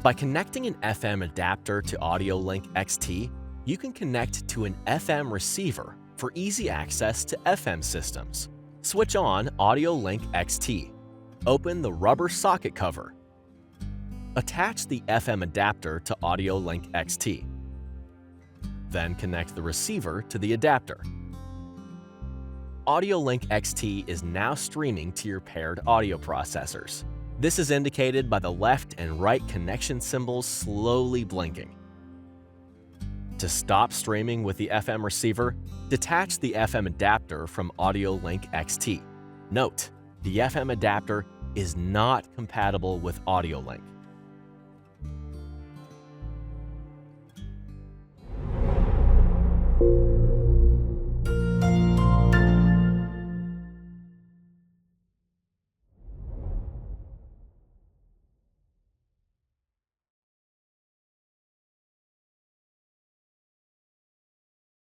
By connecting an FM adapter to AudioLink XT, you can connect to an FM receiver for easy access to FM systems. Switch on AudioLink XT. Open the rubber socket cover. Attach the FM adapter to AudioLink XT. Then connect the receiver to the adapter. AudioLink XT is now streaming to your paired audio processors. This is indicated by the left and right connection symbols slowly blinking. To stop streaming with the FM receiver, detach the FM adapter from AudioLink XT. Note, the FM adapter is not compatible with AudioLink.